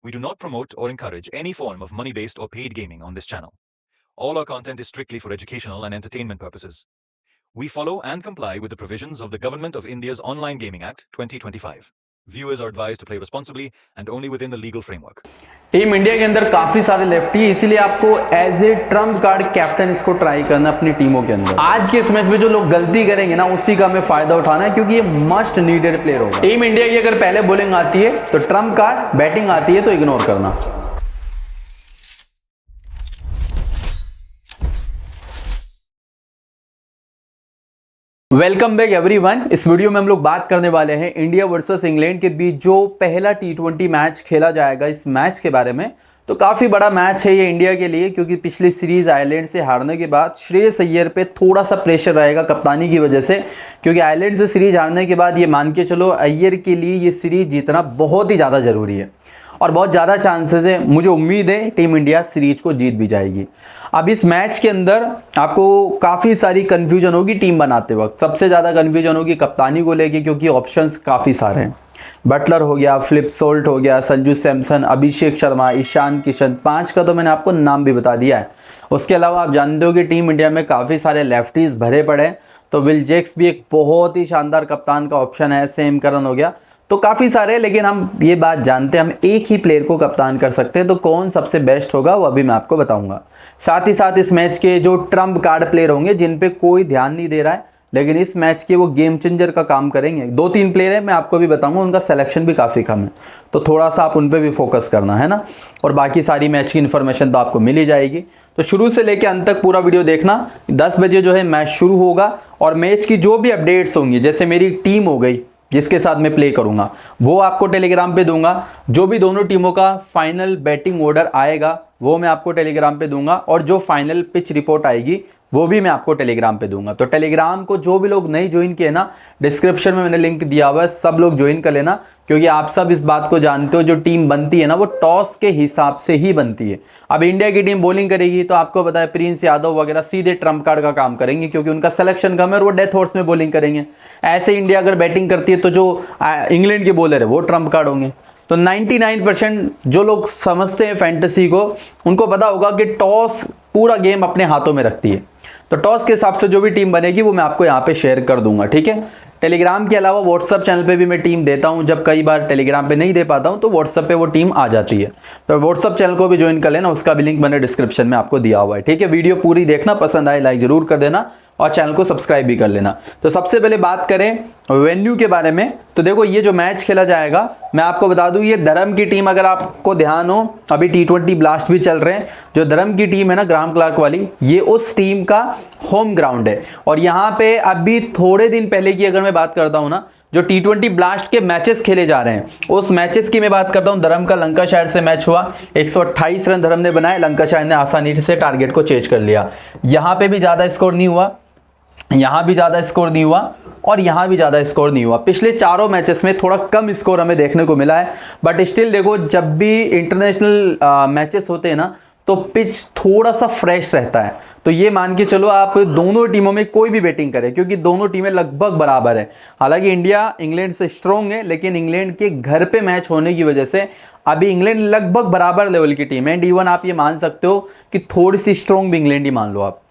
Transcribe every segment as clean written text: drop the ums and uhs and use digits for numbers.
We do not promote or encourage any form of money-based or paid gaming on this channel. All our content is strictly for educational and entertainment purposes. We follow and comply with the provisions of the Government of India's Online Gaming Act 2025. Viewers are advised to play responsibly and only within the legal framework. Team India के अंदर काफी सारे lefty है, इसीलिए आपको as a trump card captain इसको try करना अपनी टीमों के अंदर। आज के इस मैच में जो लोग गलती करेंगे ना, उसी का हमें फायदा उठाना है, क्योंकि ये मस्ट नीडेड प्लेयर होगा। टीम इंडिया की अगर पहले बॉलिंग आती है तो ट्रम्प कार्ड, बैटिंग आती है तो इग्नोर करना। Welcome back everyone. इस वीडियो में हम लोग बात करने वाले हैं इंडिया वर्सेस इंग्लैंड के बीच जो पहला T20 मैच खेला जाएगा, इस मैच के बारे में। तो काफ़ी बड़ा मैच है ये इंडिया के लिए, क्योंकि पिछली सीरीज आयरलैंड से हारने के बाद श्रेयस अय्यर पे थोड़ा सा प्रेशर रहेगा कप्तानी की वजह से, क्योंकि आयरलैंड से सीरीज हारने के बाद ये मान के चलो अय्यर के लिए ये सीरीज जीतना बहुत ही ज़्यादा ज़रूरी है और बहुत ज़्यादा चांसेस है, मुझे उम्मीद है टीम इंडिया सीरीज को जीत भी जाएगी। अब इस मैच के अंदर आपको काफ़ी सारी कन्फ्यूजन होगी टीम बनाते वक्त। सबसे ज़्यादा कन्फ्यूजन होगी कप्तानी को लेके, क्योंकि ऑप्शंस काफ़ी सारे हैं। बटलर हो गया, फ्लिप सोल्ट हो गया, संजू सैमसन, अभिषेक शर्मा, ईशान किशन, 5 का तो मैंने आपको नाम भी बता दिया है। उसके अलावा आप जानते हो कि टीम इंडिया में काफ़ी सारे लेफ्टीज भरे पड़े हैं, तो विल जैक्स भी एक बहुत ही शानदार कप्तान का ऑप्शन है, सेम करन हो गया, तो काफ़ी सारे। लेकिन हम ये बात जानते हैं, हम एक ही प्लेयर को कप्तान कर सकते हैं, तो कौन सबसे बेस्ट होगा वो अभी मैं आपको बताऊंगा। साथ ही साथ इस मैच के जो ट्रम्प कार्ड प्लेयर होंगे, जिन पे कोई ध्यान नहीं दे रहा है, लेकिन इस मैच के वो गेम चेंजर का काम करेंगे। 2-3 प्लेयर हैं, मैं आपको भी बताऊंगा, उनका सिलेक्शन भी काफ़ी कम है, तो थोड़ा सा आप उन पर भी फोकस करना है ना। और बाकी सारी मैच की इन्फॉर्मेशन तो आपको मिल ही जाएगी, तो शुरू से लेकर अंत तक पूरा वीडियो देखना। 10 बजे जो है मैच शुरू होगा और मैच की जो भी अपडेट्स होंगी, जैसे मेरी टीम हो गई जिसके साथ मैं प्ले करूंगा, वो आपको टेलीग्राम पे दूंगा। जो भी दोनों टीमों का फाइनल बैटिंग ऑर्डर आएगा वो मैं आपको टेलीग्राम पे दूंगा, और जो फाइनल पिच रिपोर्ट आएगी वो भी मैं आपको टेलीग्राम पे दूंगा। तो टेलीग्राम को जो भी लोग नहीं ज्वाइन किए ना, डिस्क्रिप्शन में मैंने लिंक दिया हुआ है, सब लोग ज्वाइन कर लेना, क्योंकि आप सब इस बात को जानते हो, जो टीम बनती है ना वो टॉस के हिसाब से ही बनती है। अब इंडिया की टीम बॉलिंग करेगी तो आपको पता है प्रिंस यादव वगैरह सीधे ट्रम्प कार्ड का काम करेंगे, क्योंकि उनका सिलेक्शन कम है और वो डेथ हॉर्स में बॉलिंग करेंगे। ऐसे इंडिया अगर बैटिंग करती है तो जो इंग्लैंड के बॉलर है वो ट्रम्प कार्ड होंगे। तो 99% जो लोग समझते हैं फैंटेसी को, उनको पता होगा कि टॉस पूरा गेम अपने हाथों में रखती है। तो टॉस के हिसाब से जो भी टीम बनेगी वो मैं आपको यहाँ पे शेयर कर दूंगा, ठीक है। टेलीग्राम के अलावा व्हाट्सअप चैनल पे भी मैं टीम देता हूँ, जब कई बार टेलीग्राम पे नहीं दे पाता हूँ तो व्हाट्सअप पे वो टीम आ जाती है। तो व्हाट्सअप चैनल को भी ज्वाइन कर लेना, उसका भी लिंक मैंने डिस्क्रिप्शन में आपको दिया हुआ है, ठीक है। वीडियो पूरी देखना, पसंद आए लाइक जरूर कर देना और चैनल को सब्सक्राइब भी कर लेना। तो सबसे पहले बात करें वेन्यू के बारे में, तो देखो ये जो मैच खेला जाएगा, मैं आपको बता दूं, ये धर्म की टीम, अगर आपको ध्यान हो अभी T20 ब्लास्ट भी चल रहे हैं, जो धर्म की टीम है ना ग्राहम क्लार्क वाली, ये उस टीम का होम ग्राउंड है। और यहाँ पे अभी थोड़े दिन पहले की अगर मैं बात करता हूँ ना, जो T20 ब्लास्ट के मैचेस खेले जा रहे हैं, उस मैचेस की मैं बात करता हूँ। धर्म का लंकाशायर से मैच हुआ, 128 रन धर्म ने बनाए, लंकाशायर ने आसानी से टारगेट को चेज कर लिया। यहाँ पे भी ज़्यादा स्कोर नहीं हुआ, यहाँ भी ज़्यादा स्कोर नहीं हुआ और यहाँ भी ज़्यादा स्कोर नहीं हुआ। पिछले चारों मैचेस में थोड़ा कम स्कोर हमें देखने को मिला है, बट स्टिल देखो, जब भी इंटरनेशनल मैचेस होते हैं ना, तो पिच थोड़ा सा फ्रेश रहता है। तो ये मान के चलो आप दोनों टीमों में कोई भी बैटिंग करे, क्योंकि दोनों टीमें लगभग बराबर है। हालांकि इंडिया इंग्लैंड से स्ट्रॉन्ग है, लेकिन इंग्लैंड के घर पे मैच होने की वजह से अभी इंग्लैंड लगभग बराबर लेवल की टीम है। एंड इवन आप ये मान सकते हो कि थोड़ी सी स्ट्रॉन्ग भी इंग्लैंड ही मान लो आप,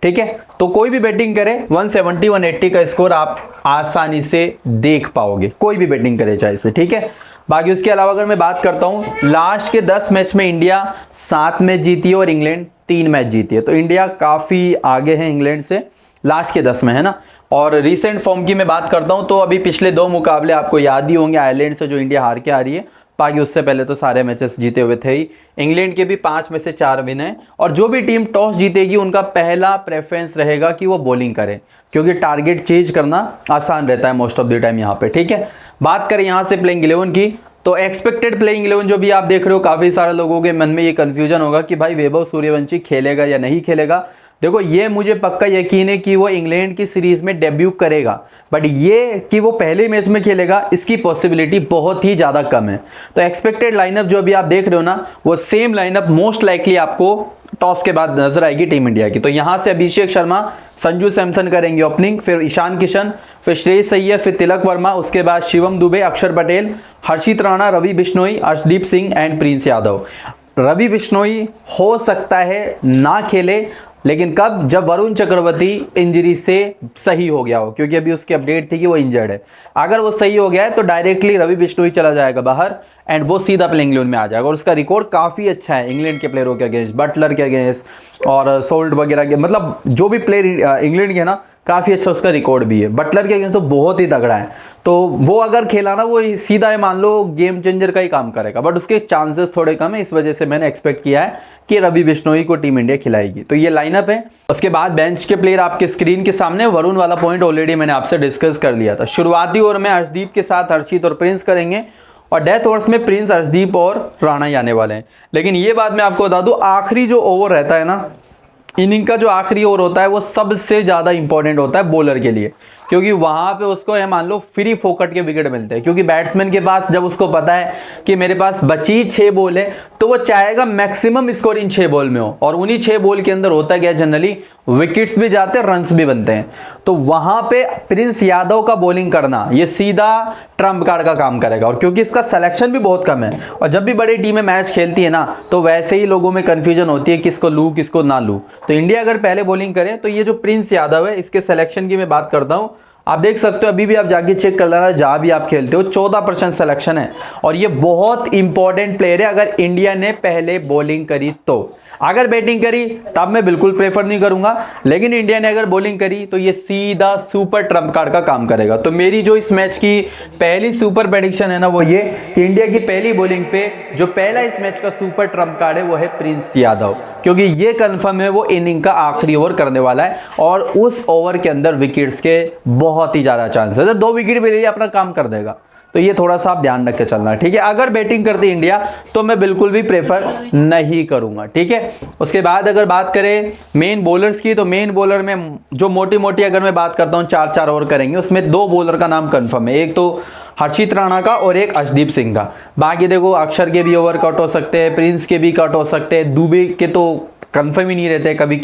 ठीक है। तो कोई भी बैटिंग करे 170 180 का स्कोर आप आसानी से देख पाओगे, कोई भी बैटिंग करे चाहे से, ठीक है। बाकी उसके अलावा अगर मैं बात करता हूं, लास्ट के 10 मैच में इंडिया 7 मैच जीती है और इंग्लैंड 3 मैच जीती है। तो इंडिया काफ़ी आगे है इंग्लैंड से लास्ट के 10 में, है ना। और रीसेंट फॉर्म की मैं बात करता हूं, तो अभी पिछले 2 मुकाबले आपको याद ही होंगे आयरलैंड से जो इंडिया हार के आ रही है, बाकी उससे पहले तो सारे मैचेस जीते हुए थे ही। इंग्लैंड के भी 5 में से 4 विन है, और जो भी टीम टॉस जीतेगी उनका पहला प्रेफरेंस रहेगा कि वो बॉलिंग करे, क्योंकि टारगेट चेंज करना आसान रहता है मोस्ट ऑफ द टाइम यहाँ पे, ठीक है। बात करें यहाँ से प्लेइंग 11 की, तो एक्सपेक्टेड प्लेइंग 11 जो भी आप देख रहे हो, काफ़ी सारे लोगों के मन में ये कन्फ्यूजन होगा कि भाई वैभव सूर्यवंशी खेलेगा या नहीं खेलेगा। देखो ये मुझे पक्का यकीन है कि वो इंग्लैंड की सीरीज में डेब्यू करेगा, बट ये कि वो पहले मैच में खेलेगा इसकी पॉसिबिलिटी बहुत ही ज़्यादा कम है। तो एक्सपेक्टेड लाइनअप जो अभी आप देख रहे हो ना, वो सेम लाइनअप मोस्ट लाइकली आपको टॉस के बाद नजर आएगी टीम इंडिया की। तो यहाँ से अभिषेक शर्मा, संजू सैमसन करेंगे ओपनिंग, फिर ईशान किशन, फिर श्रेयस अय्यर, फिर तिलक वर्मा, उसके बाद शिवम दुबे, अक्षर पटेल, हर्षित राणा, रवि बिश्नोई, अर्शदीप सिंह एंड प्रिंस यादव। रवि बिश्नोई हो सकता है ना खेले, लेकिन कब? जब वरुण चक्रवर्ती इंजरी से सही हो गया हो, क्योंकि अभी उसकी अपडेट थी कि वो इंजर्ड है। अगर वो सही हो गया है तो डायरेक्टली रवि बिश्नोई चला जाएगा बाहर एंड वो सीधा प्लेइंग 11 में आ जाएगा। और उसका रिकॉर्ड काफ़ी अच्छा है इंग्लैंड के प्लेयरों के अगेंस्ट, बटलर के अगेंस्ट और सोल्ट वगैरह के, मतलब जो भी प्लेयर इंग्लैंड के ना, काफ़ी अच्छा उसका रिकॉर्ड भी है। बटलर के अगेंस्ट तो बहुत ही तगड़ा है। तो वो अगर खेला ना, वो सीधा है मान लो गेम चेंजर का ही काम करेगा, बट उसके चांसेस थोड़े कम है। इस वजह से मैंने एक्सपेक्ट किया है कि रवि बिश्नोई को टीम इंडिया खिलाएगी। तो ये लाइनअप है। उसके बाद बेंच के प्लेयर आपके स्क्रीन के सामने। वरुण वाला पॉइंट ऑलरेडी मैंने आपसे डिस्कस कर लिया था। शुरुआती ओवर में अर्शदीप के साथ हर्षित और प्रिंस करेंगे, और डेथ ओवर्स में प्रिंस, अर्शदीप और राणा ही आने वाले हैं। लेकिन ये बात मैं आपको बता दूं, आखिरी जो ओवर रहता है ना, इनिंग का जो आखिरी ओवर होता है, वो सबसे ज़्यादा इंपॉर्टेंट होता है बॉलर के लिए, क्योंकि वहाँ पे उसको है मान लो फ्री फोकट के विकेट मिलते हैं। क्योंकि बैट्समैन के पास जब उसको पता है कि मेरे पास बची 6 बॉल है, तो वो चाहेगा मैक्सिमम स्कोर इन 6 बॉल में हो, और उन्हीं 6 बॉल के अंदर होता क्या है, जनरली विकेट्स भी जाते हैं, रन्स भी बनते हैं। तो वहाँ पे प्रिंस यादव का बॉलिंग करना ये सीधा ट्रम्प कार्ड का काम करेगा। और क्योंकि इसका सिलेक्शन भी बहुत कम है, और जब भी बड़ी टीमें मैच खेलती है ना, तो वैसे ही लोगों में कन्फ्यूजन होती है किसको लूँ किसको ना लूँ। तो इंडिया अगर पहले बॉलिंग करे तो ये जो प्रिंस यादव है, इसके सिलेक्शन की मैं बात करता हूँ। आप देख सकते हो, अभी भी आप जाके चेक कर लेना, जहाँ भी आप खेलते हो 14% सिलेक्शन है, और ये बहुत इंपॉर्टेंट प्लेयर है अगर इंडिया ने पहले बॉलिंग करी तो। अगर बैटिंग करी तब मैं बिल्कुल प्रेफर नहीं करूंगा, लेकिन इंडिया ने अगर बॉलिंग करी तो ये सीधा सुपर ट्रम्प कार्ड का काम करेगा। तो मेरी जो इस मैच की पहली सुपर प्रेडिक्शन है ना, वो ये कि इंडिया की पहली बॉलिंग पे जो पहला इस मैच का सुपर ट्रम्प कार्ड है वो है प्रिंस यादव, क्योंकि ये कंफर्म है वो इनिंग का आखिरी ओवर करने वाला है, और उस ओवर के अंदर विकेट्स के बहुत ही ज़्यादा चांसेस है। 2 विकेट भी ले लिया अपना काम कर देगा। तो ये थोड़ा सा आप ध्यान रख के चलना, ठीक है। अगर बैटिंग करती इंडिया तो मैं बिल्कुल भी प्रेफर नहीं करूंगा, ठीक है। उसके बाद अगर बात करें मेन बॉलर्स की, तो मेन बॉलर में जो मोटी मोटी अगर मैं बात करता हूँ 4-4 ओवर करेंगे, उसमें 2 बॉलर का नाम कंफर्म है, एक तो हर्षित राणा का और एक अर्शदीप सिंह का। बाकी देखो अक्षर के भी ओवर कट हो सकते हैं, प्रिंस के भी कट हो सकते हैं, दुबे के तो कंफर्म ही नहीं रहते, कभी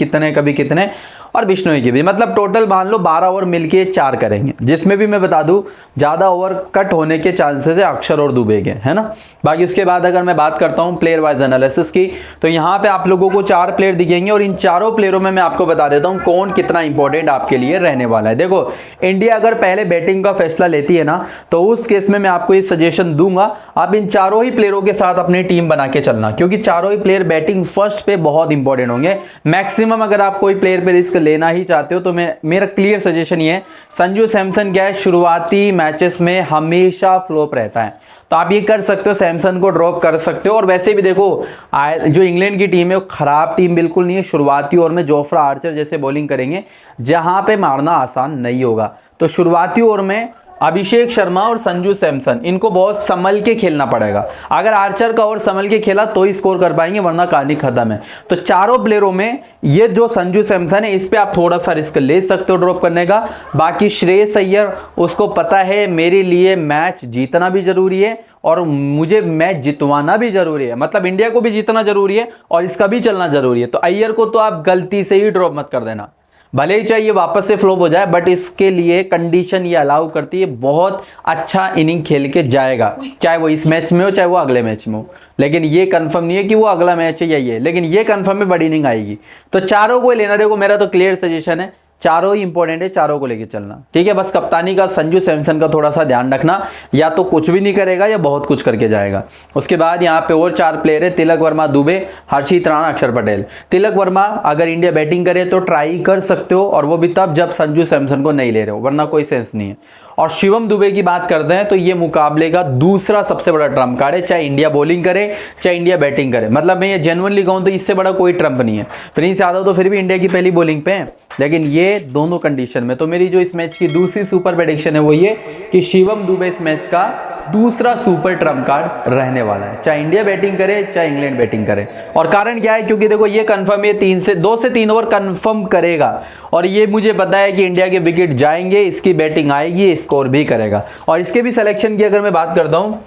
कितने, और बिश्नोई के भी। मतलब टोटल मान लो 12 ओवर मिलके 4 करेंगे, जिसमें भी मैं बता दूं ज़्यादा ओवर कट होने के चांसेस है अक्षर और दुबे के, है ना। बाकी उसके बाद अगर मैं बात करता हूं प्लेयर वाइज एनालिसिस की, तो यहाँ पे आप लोगों को 4 प्लेयर दिखेंगे, और इन चारों प्लेयरों में मैं आपको बता देता हूँ कौन कितना इंपॉर्टेंट आपके लिए रहने वाला है। देखो इंडिया अगर पहले बैटिंग का फैसला लेती है ना, तो उस केस में मैं आपको ये सजेशन दूंगा, आप इन चारों ही प्लेयरों के साथ अपनी टीम बना के चलना, क्योंकि चारों ही प्लेयर बैटिंग फर्स्ट पे बहुत इंपॉर्टेंट होंगे। मैक्सिमम अगर आप कोई प्लेयर पे रिस्क लेना ही चाहते हो तो मेरा क्लियर सजेशन ये है, संजू सैमसन क्या है, शुरुआती मैचेस में हमेशा फ्लॉप रहता है, तो आप ये कर सकते हो, सैमसन को ड्रॉप कर सकते हो। और वैसे भी देखो जो इंग्लैंड की टीम है वो खराब टीम बिल्कुल नहीं है। शुरुआती ओवर में जोफ्रा आर्चर जैसे बॉलिंग करेंगे, जहां पे मारना आसान नहीं होगा। तो शुरुआती ओवर में अभिषेक शर्मा और संजू सैमसन, इनको बहुत संभल के खेलना पड़ेगा। अगर आर्चर का ओवर संभल के खेला तो ही स्कोर कर पाएंगे, वरना कहानी खत्म है। तो चारों प्लेयरों में ये जो संजू सैमसन है, इस पे आप थोड़ा सा रिस्क ले सकते हो ड्रॉप करने का। बाकी श्रेयस अय्यर, उसको पता है मेरे लिए मैच जीतना भी जरूरी है और मुझे मैच जितवाना भी जरूरी है, मतलब इंडिया को भी जीतना जरूरी है और इसका भी चलना जरूरी है। तो अय्यर को तो आप गलती से ही ड्रॉप मत कर देना, भले ही चाहिए वापस से फ्लॉप हो जाए, बट इसके लिए कंडीशन ये अलाउ करती है, बहुत अच्छा इनिंग खेल के जाएगा, चाहे वो इस मैच में हो चाहे वो अगले मैच में हो। लेकिन ये कंफर्म नहीं है कि वो अगला मैच है या ये, लेकिन ये कंफर्म है बड़ी इनिंग आएगी। तो चारों को लेना, देखो मेरा तो क्लियर सजेशन है, चारों ही इंपॉर्टेंट है, चारों को लेके चलना, ठीक है। बस कप्तानी का संजू सैमसन का थोड़ा सा ध्यान रखना, या तो कुछ भी नहीं करेगा या बहुत कुछ करके जाएगा। उसके बाद यहाँ पे और 4 प्लेयर है, तिलक वर्मा, दुबे, हर्षित राणा, अक्षर पटेल। तिलक वर्मा अगर इंडिया बैटिंग करे तो ट्राई कर सकते हो, और वो भी तब जब संजू सैमसन को नहीं ले रहे हो, वरना कोई सेंस नहीं है। और शिवम दुबे की बात करते हैं तो ये मुकाबले का दूसरा सबसे बड़ा ट्रम्प कार्ड है, चाहे इंडिया बॉलिंग करे चाहे इंडिया बैटिंग करे। मतलब मैं ये जेन्युइनली कहूँ तो इससे बड़ा कोई ट्रम्प नहीं है। प्रिंस यादव तो फिर भी इंडिया की पहली बॉलिंग पे है, लेकिन ये दोनों कंडीशन में। तो मेरी जो इस मैच की दूसरी सुपर प्रेडिक्शन है वो ये कि शिवम दुबे इस मैच का दूसरा सुपर ट्रम्प कार्ड रहने वाला है, चाहे इंडिया बैटिंग करे चाहे इंग्लैंड बैटिंग करे। और कारण क्या है, क्योंकि देखो ये कंफर्म है, 2 से 3 ओवर कंफर्म करेगा और ये मुझे पता है कि इंडिया के विकेट जाएंगे, इसकी बैटिंग आएगी, स्कोर भी करेगा। और इसके भी सिलेक्शन की अगर मैं बात करता हूँ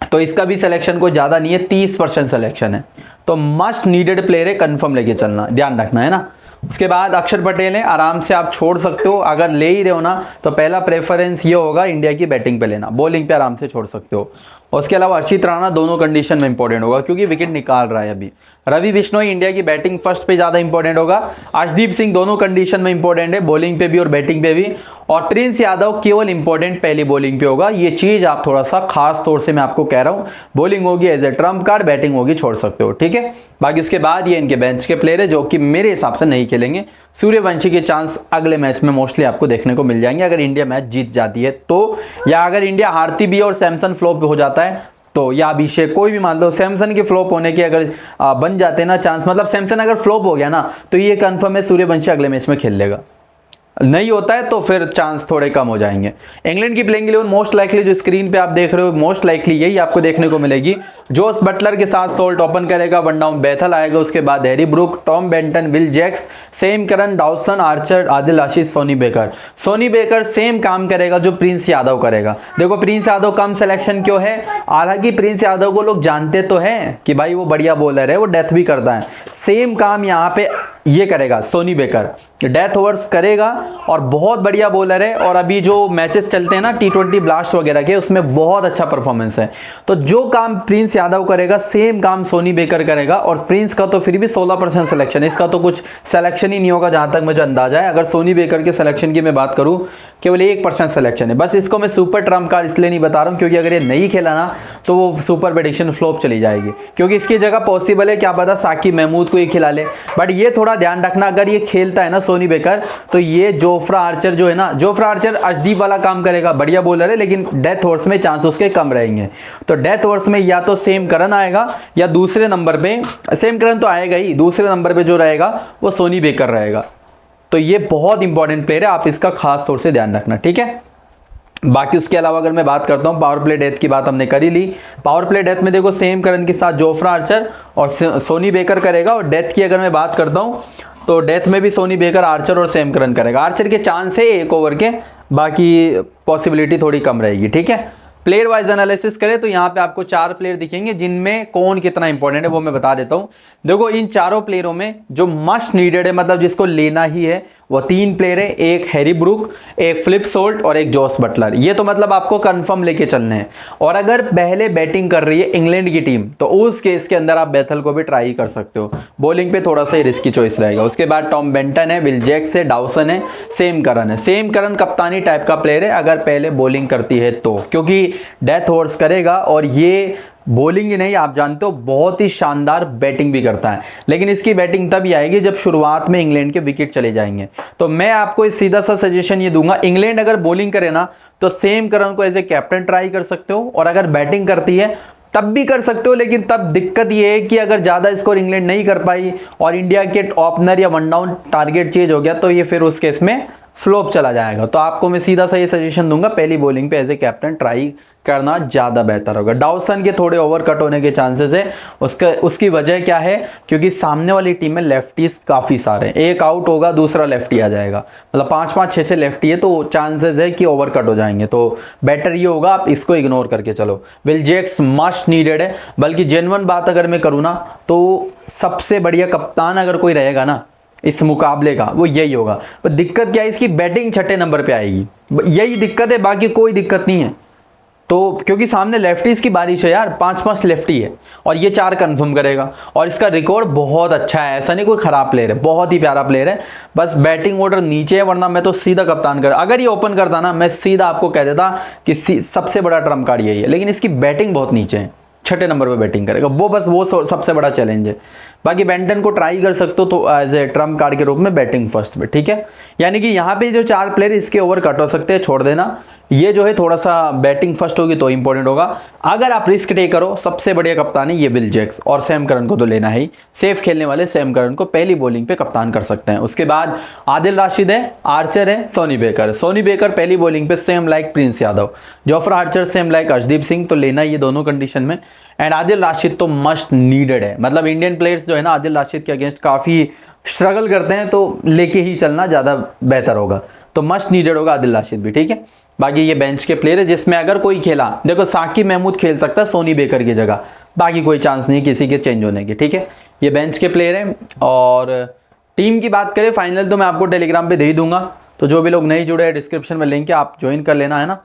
तो इसका भी सिलेक्शन कोई ज़्यादा नहीं है, 30% सिलेक्शन है। तो मस्ट नीडेड प्लेयर है, कंफर्म लेके चलना, ध्यान रखना है ना। उसके बाद अक्षर पटेल है, आराम से आप छोड़ सकते हो, अगर ले ही रहे हो ना तो पहला प्रेफरेंस ये होगा इंडिया की बैटिंग पे लेना, बॉलिंग पे आराम से छोड़ सकते हो। और उसके अलावा अर्शित राणा दोनों कंडीशन में इंपॉर्टेंट होगा क्योंकि विकेट निकाल रहा है अभी। रवि बिश्नोई इंडिया की बैटिंग फर्स्ट पे ज़्यादा इंपॉर्टेंट होगा। अर्शदीप सिंह दोनों कंडीशन में इंपॉर्टेंट है, बॉलिंग पे भी और बैटिंग पे भी। और प्रिंस यादव केवल इंपॉर्टेंट पहली बॉलिंग पे होगा, ये चीज़ आप थोड़ा सा खास तौर से मैं आपको कह रहा हूँ। बॉलिंग होगी as a trump card, batting होगी छोड़ सकते हो, ठीक है। बाकी उसके बाद ये इनके बेंच के प्लेयर है जो कि मेरे हिसाब से नहीं खेलेंगे। सूर्यवंशी के चांस अगले मैच में मोस्टली आपको देखने को मिल जाएंगे अगर इंडिया मैच जीत जाती है तो, या अगर इंडिया हारती भी और सैमसन फ्लॉप हो जाता है तो, या अभिषेक कोई भी मान लो, सैमसन के फ्लॉप होने के अगर बन जाते हैं ना चांस, मतलब सैमसन अगर फ्लॉप हो गया ना तो ये कंफर्म है सूर्यवंशी अगले मैच में खेल लेगा। नहीं होता है तो फिर चांस थोड़े कम हो जाएंगे। इंग्लैंड की प्लेइंग 11 मोस्ट लाइकली जो स्क्रीन पे आप देख रहे हो, मोस्ट लाइकली यही आपको देखने को मिलेगी। जोस बटलर के साथ सोल्ट ओपन करेगा, वन डाउन बेथल आएगा, उसके बाद Harry Brook, Tom Banton, Will Jacks, Sam Curran, Dawson, Archer, Adil आशीष, Sonny Baker. Sonny Baker same काम करेगा जो प्रिंस यादव करेगा। देखो प्रिंस यादव कम सिलेक्शन क्यों है, हालांकि प्रिंस यादव को लोग जानते तो हैं कि भाई वो बढ़िया बॉलर है, वो डेथ भी करता है। सेम काम यहाँ पे ये करेगा सोनी बेकर, डेथ ओवर्स करेगा और बहुत बढ़िया बॉलर है। और अभी जो मैचेस चलते हैं ना T20 ब्लास्ट वगैरह के, उसमें बहुत अच्छा परफॉर्मेंस है। तो जो काम प्रिंस यादव करेगा सेम काम सोनी बेकर करेगा। और प्रिंस का तो फिर भी 16% सिलेक्शन है, इसका तो कुछ सिलेक्शन ही नहीं होगा जहां तक मुझे अंदाजा है। अगर सोनी बेकर के सिलेक्शन की मैं बात करूं, केवल 1% सिलेक्शन है। बस इसको मैं सुपर ट्रम्प कार्ड इसलिए नहीं बता रहा हूं क्योंकि अगर ये नहीं खेला ना तो वो सुपर प्रेडिक्शन फ्लॉप चली जाएगी, क्योंकि इसकी जगह पॉसिबल है क्या पता साकिब महमूद को ये खिला ले। बट ये थोड़ा ध्यान रखना, अगर ये खेलता है ना सोनी बेकर तो ये जोफ्रा आर्चर जो है ना, जोफ्रा आर्चर अर्शदीप वाला काम करेगा, बढ़िया बॉलर है लेकिन डेथ ओवर्स में चांस उसके कम रहेंगे। तो डेथ ओवर्स में या तो सेम करन आएगा या दूसरे नंबर पे, सेम करन तो आएगा ही, दूसरे नंबर पे जो रहेगा वो सोनी बेकर रहेगा। तो ये बहुत इंपॉर्टेंट प्लेयर है, आप इसका खास तौर से ध्यान रखना, ठीक है। बाकी उसके अलावा अगर मैं बात करता हूँ, पावर प्ले डेथ की बात हमने कर ही ली। पावर प्ले डेथ में देखो सेम करन के साथ जोफ्रा आर्चर और सोनी बेकर करेगा। और डेथ की अगर मैं बात करता हूँ तो डेथ में भी सोनी बेकर, आर्चर और सेम करन करेगा। आर्चर के चांस है 1 ओवर के, बाकी पॉसिबिलिटी थोड़ी कम रहेगी, ठीक है। प्लेयर वाइज एनालिसिस करें तो यहाँ पे आपको 4 प्लेयर दिखेंगे जिनमें कौन कितना इंपॉर्टेंट है वो मैं बता देता हूँ। देखो इन चारों प्लेयरों में जो मस्ट नीडेड है, मतलब जिसको लेना ही है, वो 3 प्लेयर है। एक हैरी ब्रूक, एक फ्लिप सोल्ट और एक जोस बटलर। ये तो मतलब आपको कंफर्म लेके चलने हैं। और अगर पहले बैटिंग कर रही है इंग्लैंड की टीम तो उस केस के अंदर आप बेथल को भी ट्राई कर सकते हो, बॉलिंग पे थोड़ा सा रिस्की चॉइस रहेगा। उसके बाद टॉम बेंटन है, विल जैक्स है, डाउसन है, सेम करन है। सेम करन कप्तानी टाइप का प्लेयर है अगर पहले बॉलिंग करती है तो, क्योंकि डेथ ओवर्स करेगा और ये बॉलिंग ही नहीं, आप जानते हो बहुत ही शानदार बैटिंग भी करता है। लेकिन इसकी बैटिंग तभी आएगी जब शुरुआत में इंग्लैंड के विकेट चले जाएंगे। तो मैं आपको इस सीधा सा सजेशन ये दूंगा, इंग्लैंड अगर बॉलिंग करे ना तो सेम करन को एज ए कैप्टन ट्राई कर सकते हो, और अगर बैटिंग करती है तब भी कर सकते हो। लेकिन तब दिक्कत ये है कि अगर ज़्यादा स्कोर इंग्लैंड नहीं कर पाई और इंडिया के ओपनर या वन डाउन टारगेट चेंज हो गया तो ये फिर उस केस में फ्लॉप चला जाएगा। तो आपको मैं सीधा सा ये सजेशन दूंगा, पहली बॉलिंग पे एज ए कैप्टन ट्राई करना ज़्यादा बेहतर होगा। डाउसन के थोड़े ओवर कट होने के चांसेस है, उसकी वजह क्या है, क्योंकि सामने वाली टीम में लेफ्टीज काफ़ी सारे हैं। एक आउट होगा दूसरा लेफ्टी आ जाएगा, मतलब 5-5, 6-6 लेफ्टी है तो चांसेस है कि ओवर कट हो जाएंगे। तो बेटर ये होगा आप इसको इग्नोर करके चलो। विल जैक्स मस्ट नीडेड है, बल्कि जेन्युइन बात अगर मैं करूँ ना तो सबसे बढ़िया कप्तान अगर कोई रहेगा ना इस मुकाबले का वो यही होगा। पर दिक्कत क्या है, इसकी बैटिंग 6ठे नंबर पे आएगी, यही दिक्कत है, बाकी कोई दिक्कत नहीं है। तो क्योंकि सामने लेफ्टीज की बारिश है यार, 5-5 लेफ्टी है और ये 4 कंफर्म करेगा। और इसका रिकॉर्ड बहुत अच्छा है, ऐसा नहीं कोई खराब प्लेयर है, बहुत ही प्यारा प्लेयर है। बस बैटिंग ऑर्डर नीचे है, वरना मैं तो सीधा कप्तान कर, अगर ये ओपन करता ना मैं सीधा आपको कह देता कि सबसे बड़ा ट्रम्प कार्ड यही है। लेकिन इसकी बैटिंग बहुत नीचे है, 6ठे नंबर पे बैटिंग करेगा वो, बस वो सबसे बड़ा चैलेंज है। बाकी बेंटन को ट्राई कर सकते हो तो एज ए ट्रम्प कार्ड के रूप में बैटिंग फर्स्ट पे, ठीक है। यानी कि यहाँ पे जो 4 प्लेयर इसके ओवर कट हो सकते हैं, छोड़ देना। ये जो है थोड़ा सा बैटिंग फर्स्ट होगी तो इंपॉर्टेंट होगा। अगर आप रिस्क टेक करो, सबसे बढ़िया कप्तान है ये विल जैक्स, और सैम करन को तो लेना है ही। सेफ खेलने वाले सैम करन को पहली बॉलिंग पे कप्तान कर सकते हैं। उसके बाद आदिल राशिद है, आर्चर है, सोनी बेकर। सोनी बेकर पहली बॉलिंग पे same like Prince Yadav, Jofra Archer same like Arshdeep Singh, तो लेना ही ये दोनों कंडीशन में। एंड आदिल राशिद तो मस्ट नीडेड है, मतलब इंडियन प्लेयर्स जो है ना आदिल राशिद के अगेंस्ट काफ़ी स्ट्रगल करते हैं, तो लेके ही चलना ज़्यादा बेहतर होगा। तो मस्ट नीडेड होगा आदिल राशिद भी, ठीक है। बाकी ये बेंच के प्लेयर है, जिसमें अगर कोई खेला, देखो साकिब महमूद खेल सकता है सोनी बेकर की जगह, बाकी कोई चांस नहीं किसी के चेंज होने की, ठीक है। ये बेंच के प्लेयर हैं। और टीम की बात करें, फाइनल तो मैं आपको टेलीग्राम पे दे ही दूंगा, तो जो भी लोग नहीं जुड़े हैं डिस्क्रिप्शन में लिंक है, आप ज्वाइन कर लेना, है ना।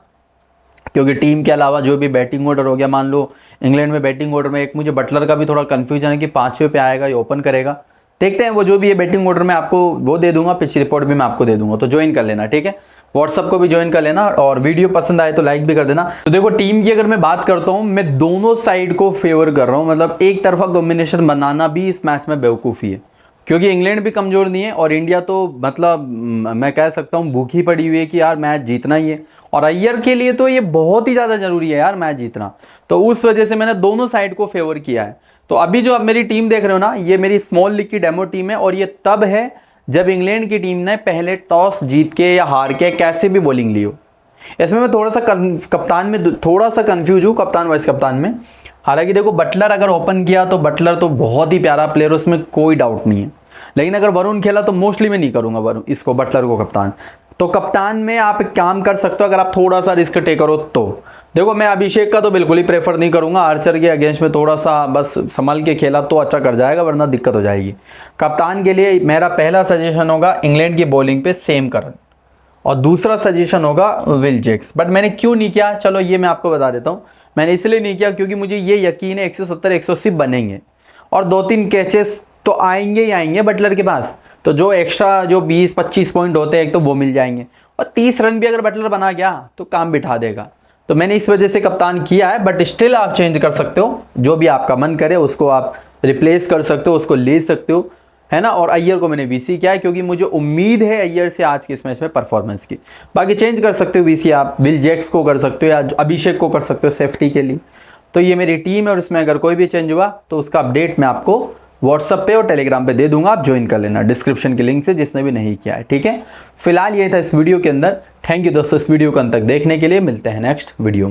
क्योंकि टीम के अलावा जो भी बैटिंग ऑर्डर हो गया, मान लो इंग्लैंड में बैटिंग ऑर्डर में एक मुझे बटलर का भी थोड़ा कन्फ्यूजन है कि 5वें पे आएगा या ओपन करेगा, देखते हैं। वो जो भी है बैटिंग ऑर्डर में आपको वो दे दूंगा, पिच रिपोर्ट भी मैं आपको दे दूंगा, तो ज्वाइन कर लेना, ठीक है। व्हाट्सअप को भी ज्वाइन कर लेना, और वीडियो पसंद आए तो लाइक भी कर देना। तो देखो टीम की अगर मैं बात करता हूँ, मैं दोनों साइड को फेवर कर रहा हूँ, मतलब एक तरफा कॉम्बिनेशन बनाना भी इस मैच में बेवकूफ़ी है, क्योंकि इंग्लैंड भी कमज़ोर नहीं है और इंडिया तो मतलब मैं कह सकता हूँ भूखी पड़ी हुई है कि यार मैच जीतना ही है, और अय्यर के लिए तो ये बहुत ही ज़्यादा ज़रूरी है यार मैच जीतना। तो उस वजह से मैंने दोनों साइड को फेवर किया है। तो अभी जो अब मेरी टीम देख रहे हो ना, ये मेरी स्मॉल लीग की डेमो टीम है, और ये तब है जब इंग्लैंड की टीम ने पहले टॉस जीत के या हार के कैसे भी बॉलिंग ली हो। इसमें मैं थोड़ा सा कप्तान में थोड़ा सा कंफ्यूज हूँ, कप्तान वाइस कप्तान में। हालांकि देखो बटलर अगर ओपन किया तो बटलर तो बहुत ही प्यारा प्लेयर, उसमें कोई डाउट नहीं है, लेकिन अगर वरुण खेला तो मोस्टली मैं नहीं करूंगा वरुण इसको बटलर को कप्तान। तो कप्तान में आप एक काम कर सकते हो, अगर आप थोड़ा सा रिस्क टेक करो तो। देखो मैं अभिषेक का तो बिल्कुल ही प्रेफर नहीं करूंगा, आर्चर के अगेंस्ट में थोड़ा सा बस संभल के खेला तो अच्छा कर जाएगा, वरना दिक्कत हो जाएगी। कप्तान के लिए मेरा पहला सजेशन होगा इंग्लैंड की बॉलिंग पे सैम करन, और दूसरा सजेशन होगा विल जैक्स। बट मैंने क्यों नहीं किया, चलो ये मैं आपको बता देता हूँ। मैंने इसलिए नहीं किया क्योंकि मुझे ये यकीन है 170-180 बनेंगे, और 2-3 कैचेस तो आएंगे ही आएंगे बटलर के पास, तो जो एक्स्ट्रा जो 20-25 पॉइंट होते हैं एक तो वो मिल जाएंगे, और 30 रन भी अगर बटलर बना गया तो काम बिठा देगा। तो मैंने इस वजह से कप्तान किया है, बट स्टिल आप चेंज कर सकते हो, जो भी आपका मन करे उसको आप रिप्लेस कर सकते हो, उसको ले सकते हो, है ना। और अय्यर को मैंने वीसी किया है क्योंकि मुझे उम्मीद है अय्यर से आज के इस मैच में परफॉर्मेंस की। बाकी चेंज कर सकते हो वीसी, आप विल जैक्स को कर सकते हो या अभिषेक को कर सकते हो सेफ्टी के लिए। तो ये मेरी टीम है, और इसमें अगर कोई भी चेंज हुआ तो उसका अपडेट मैं आपको व्हाट्सअप पे और टेलीग्राम पे दे दूंगा, आप ज्वाइन कर लेना डिस्क्रिप्शन के लिंक से, जिसने भी नहीं किया है, ठीक है। फिलहाल ये था इस वीडियो के अंदर। थैंक यू दोस्तों इस वीडियो को अंत तक देखने के लिए, मिलते हैं नेक्स्ट वीडियो में।